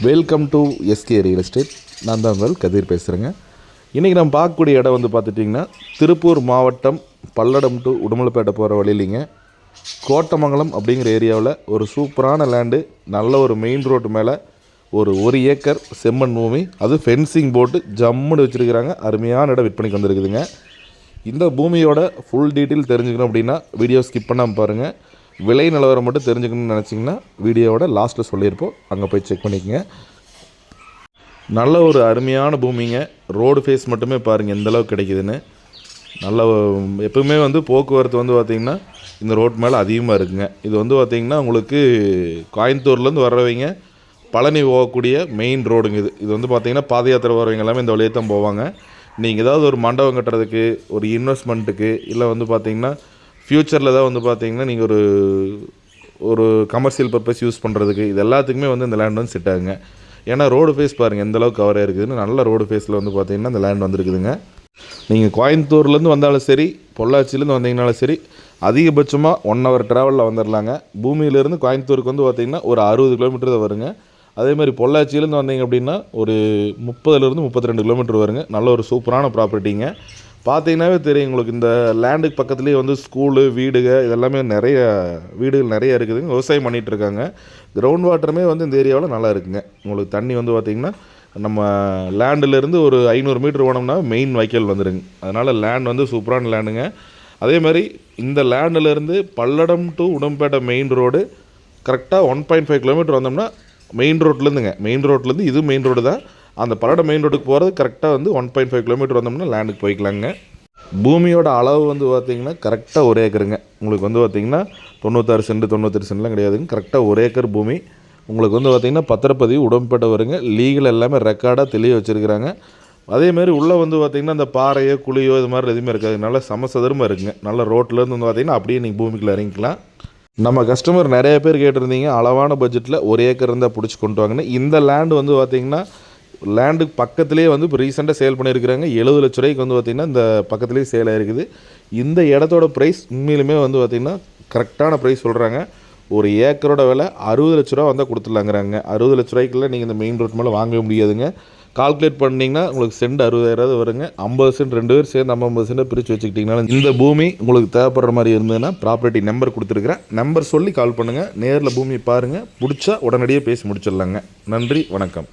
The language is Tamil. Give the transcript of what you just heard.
Welcome to SK real estate. நான் தான் உங்கள் கதிர் பேசுகிறேங்க. இன்றைக்கி நம்ம பார்க்கக்கூடிய இடம் வந்து பார்த்துட்டிங்கன்னா திருப்பூர் மாவட்டம் பல்லடம் டு உடுமலைப்பேட்டை போகிற வழியிலிங்க கோட்டமங்கலம் அப்படிங்கிற ஏரியாவில் ஒரு சூப்பரான லேண்டு, நல்ல ஒரு மெயின் ரோட்டு மேலே ஒரு ஏக்கர் செம்மண் பூமி, அது ஃபென்சிங் போட்டு ஜம்முன்னு வச்சுருக்கிறாங்க. அருமையான இடம் விற்பனைக்கு வந்துருக்குதுங்க. இந்த பூமியோட ஃபுல் டீட்டெயில் தெரிஞ்சுக்கணும் அப்படின்னா வீடியோ ஸ்கிப் பண்ணாமல் பாருங்கள். விலை நிலவரம் மட்டும் தெரிஞ்சுக்கணும்னு நினச்சிங்கன்னா வீடியோவோட லாஸ்ட்டில் சொல்லியிருப்போம், அங்கே போய் செக் பண்ணிக்கோங்க. நல்ல ஒரு அருமையான பூமிங்க. ரோடு ஃபேஸ் மட்டுமே பாருங்கள் எந்தளவுக்கு கிடைக்குதுன்னு. நல்ல எப்பவுமே வந்து போக்குவரத்து வந்து பார்த்திங்கன்னா இந்த ரோட் மேலே அதிகமாக இருக்குங்க. இது வந்து பார்த்திங்கன்னா உங்களுக்கு கோயம்புத்தூர்லேருந்து வர்றவங்க பழனி போகக்கூடிய மெயின் ரோடுங்க. இது வந்து பார்த்திங்கன்னா பாத யாத்திரை வரவங்க எல்லாமே இந்த வழியை தான் போவாங்க. நீங்கள் ஏதாவது ஒரு மண்டபம் கட்டுறதுக்கு, ஒரு இன்வெஸ்ட்மெண்ட்டுக்கு, இல்லை வந்து பார்த்திங்கன்னா ஃப்யூச்சரில் தான் வந்து பார்த்திங்கன்னா நீங்கள் ஒரு கமர்ஷியல் பர்பஸ் யூஸ் பண்ணுறதுக்கு, இது எல்லாத்துக்குமே வந்து இந்த லேண்ட் வந்து செட் ஆகுங்க. ஏன்னா ரோடு ஃபேஸ் பாருங்கள் எந்தளவுக்கு கவராக இருக்குதுன்னு. நல்ல ரோடு ஃபேஸில் வந்து பார்த்திங்கன்னா இந்த லேண்ட் வந்துருக்குதுங்க. நீங்கள் கோயம்புத்தூர்லேருந்து வந்தாலும் சரி, பொள்ளாச்சிலேருந்து வந்தீங்கனாலும் சரி, அதிகபட்சமாக 1 hour ட்ராவலில் வந்துடலாங்க. பூமியிலேருந்து கோயம்புத்தூருக்கு வந்து பார்த்திங்கன்னா ஒரு 60 கிலோமீட்டர் தான் வருங்க. அதேமாதிரி பொள்ளாச்சியிலேருந்து வந்தீங்க அப்படின்னா ஒரு 30 32 கிலோமீட்டர் வருங்க. நல்ல ஒரு சூப்பரான ப்ராப்பர்ட்டிங்க. பார்த்தீங்கன்னாவே தெரியும் உங்களுக்கு. இந்த லேண்டுக்கு பக்கத்துலேயே வந்து ஸ்கூலு, வீடுக இதெல்லாமே வீடுகள் நிறைய இருக்குதுங்க. விவசாயம் பண்ணிகிட்ருக்காங்க. கிரவுண்ட் வாட்டருமே வந்து இந்த ஏரியாவில் நல்லா இருக்குங்க. உங்களுக்கு தண்ணி வந்து பார்த்திங்கன்னா நம்ம லேண்டிலேருந்து ஒரு 500 மீட்டர் போனோம்னா மெயின் வைக்கல் வந்துடுங்க. அதனால் லேண்ட் வந்து சூப்பரான லேண்டுங்க. அதே மாதிரி இந்த லேண்டிலேருந்து பல்லடம் டு உடம்பேட்டை மெயின் ரோடு கரெக்டாக 1.5 கிலோமீட்டர் வந்தோம்னா மெயின் ரோட்லேருந்து இது மெயின் ரோடு தான். அந்த பல்லடம் மெயின் ரோட்டுக்கு போகிறது கரெக்டாக வந்து 1.5 கிலோமீட்டர் வந்தோம்னா லேண்டுக்கு போய்க்கலாங்க. பூமியோட அளவு வந்து பார்த்திங்கன்னா கரெக்டாக 1 ஏக்கருங்க. உங்களுக்கு வந்து பார்த்திங்கன்னா 96 சென்ட் 98 சென்ட்லாம் கிடையாதுங்க. கரெக்டாக 1 ஏக்கர் பூமி. உங்களுக்கு வந்து பார்த்திங்கன்னா பத்திரப்பதிவு உடம்பேட்டை வருங்க. லீகல் எல்லாமே ரெக்கார்டாக தெளிய வச்சுருக்கிறாங்க. அதேமாதிரி உள்ளே வந்து பார்த்திங்கன்னா அந்த பாறையோ குழியோ இது மாதிரி எதுவுமே இருக்காது. நல்லா சமசதுரமாக இருக்குங்க. நல்ல ரோட்லேருந்து வந்து பார்த்திங்கன்னா அப்படியே நீங்கள் பூமிக்குள்ளே இறங்கிக்கலாம். நம்ம கஸ்டமர் நிறைய பேர் கேட்டிருந்தீங்க, அளவான பட்ஜெட்டில் 1 ஏக்கர் இருந்தால் பிடிச்சி கொண்டு வாங்கன்னு. இந்த லேண்டு வந்து பார்த்திங்கன்னா லேண்டுக்கு பக்கத்துலேயே வந்து இப்போ ரீசெண்டாக சேல் பண்ணியிருக்கிறாங்க. 70 லட்ச ரூபாய்க்கு வந்து பார்த்திங்கன்னா இந்த பக்கத்துலேயே சேல் ஆகிருக்குது. இந்த இடத்தோட ப்ரைஸ் உண்மையிலுமே வந்து பார்த்திங்கன்னா கரெக்டான ப்ரைஸ் சொல்கிறாங்க. 1 ஏக்கரோட விலை 60 லட்ச ரூபா வந்தால் கொடுத்துடலாங்கிறாங்க. 60 லட்ச ரூபாய்க்குள்ள நீங்கள் இந்த மெயின் ரோட் மேலே வாங்கவே முடியாதுங்க. கால்குலேட் பண்ணிங்கன்னா உங்களுக்கு சென்ட் 60,000 வருங்க. 50 சென்ட் 2 பேர் சேர்ந்து 50 சென்ட்டை பிரித்து வச்சுக்கிட்டிங்கன்னா இந்த பூமி உங்களுக்கு தேவைப்படுற மாதிரி இருந்ததுன்னா ப்ராப்பர்ட்டி நம்பர் கொடுத்துருக்குறேன். நம்பர் சொல்லி கால் பண்ணுங்கள். நேரில் பூமி பாருங்கள். பிடிச்சா உடனடியாக பேசி முடிச்சிடலாங்க. நன்றி, வணக்கம்.